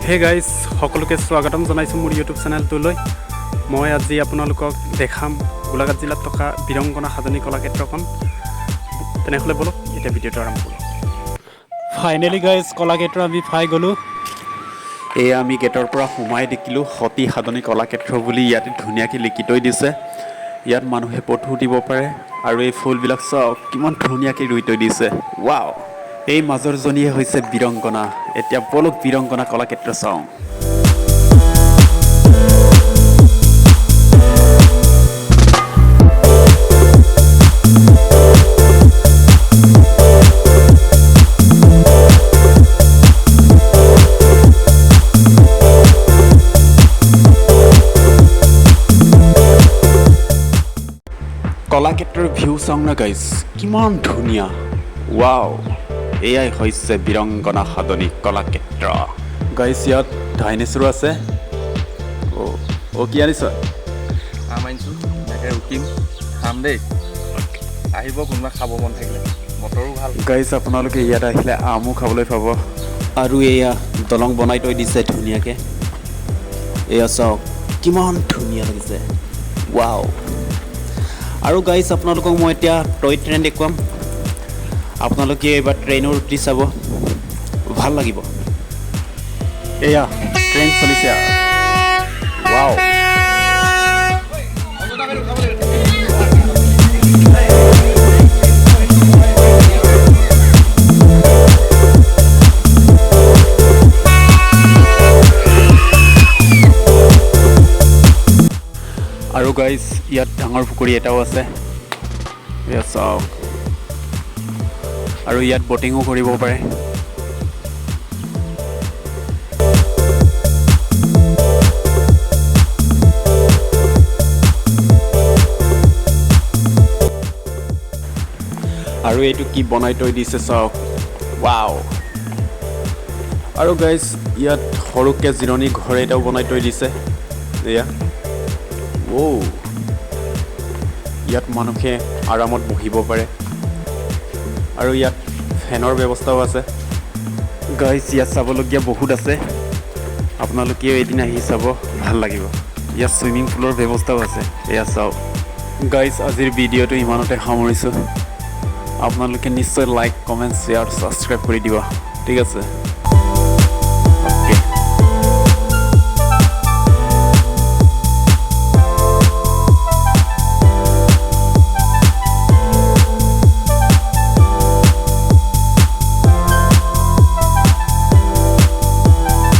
Hey guys সকলোকে স্বাগতম জনাইছোঁ মোৰ ইউটিউব চেনেলটোলৈ। মই আজি আপোনালোকক দেখাম গোলাঘাট জিলাত থকা বীৰংগনা সাধনী কলাক্ষেত্ৰখন। তেনেহ'লে বলক এতিয়া ভিডিঅ'টো আৰম্ভ কৰোঁ। ফাইনেলি গাইজ কলাক্ষেত্ৰ আমি পাই গ'লোঁ। এয়া আমি গেটৰ পৰা সোমাই দেখিলোঁ সতী সাধনী কলাক্ষেত্ৰ বুলি ইয়াতে ধুনীয়াকৈ লিখি থৈ দিছে। ইয়াত মানুহে ফটো দিব পাৰে আৰু এই ফুলবিলাক চাওক কিমান ধুনীয়াকৈ ৰুই থৈ দিছে। ৱাও, এই মাজৰজনীয়ে হৈছে বীৰংগনা। এতিয়া বলক বীৰংগনা কলাক্ষেত্ৰ চাওঁ। কলাক্ষেত্ৰৰ ভিউ চাওঁ না গাইজ, কিমান ধুনীয়া। ৱাও, এয়াই হৈছে বীৰংগনা সাধনী কলাক্ষেত্ৰ। গাইজ ইয়াত ডাইনেচৰো আছে। কি আনিছ? আম আনিছোঁ, এনেকৈ ৰুকিম খাম দেই। আহিব কোনোবা খাব মন থাকিলে, বতৰো ভাল। গাইজ আপোনালোকে ইয়াত আহিলে আমো খাবলৈ পাব। আৰু এয়া দলং বনাই থৈ দিছে ধুনীয়াকৈ। এয়া চাওক কিমান ধুনীয়া লাগিছে। ৱাও। আৰু গাইজ আপোনালোকক মই এতিয়া টয় ট্ৰেইন দেখুৱাম। আপোনালোকে এইবাৰ ট্ৰেইনৰ উঠি চাব, ভাল লাগিব। এয়া ট্ৰেইন চলিছে। ৱাও। আৰু গাইজ ইয়াত ডাঙৰ পুখুৰী এটাও আছে। এয়া চাওক। আৰু ইয়াত বটিঙো কৰিব পাৰে। আৰু এইটো কি বনাই থৈ দিছে চাওক। ৱাও। আৰু গাইজ ইয়াত সৰুকৈ জিৰণি ঘৰ এটাও বনাই থৈ দিছে। এয়া ইয়াত মানুহে আৰামত বহিব পাৰে। আৰু ইয়াত ফেনৰ ব্যৱস্থাও আছে। গাইজ ইয়াত চাবলগীয়া বহুত আছে, আপোনালোকেও এদিন আহি চাব, ভাল লাগিব। ইয়াত ছুইমিং পুলৰ ব্যৱস্থাও আছে। এয়া চাওক। গাইজ আজিৰ ভিডিঅ'টো ইমানতে সামৰিছোঁ। আপোনালোকে নিশ্চয় লাইক, কমেণ্ট, শ্বেয়াৰ, ছাবস্ক্ৰাইব কৰি দিবা। ঠিক আছে।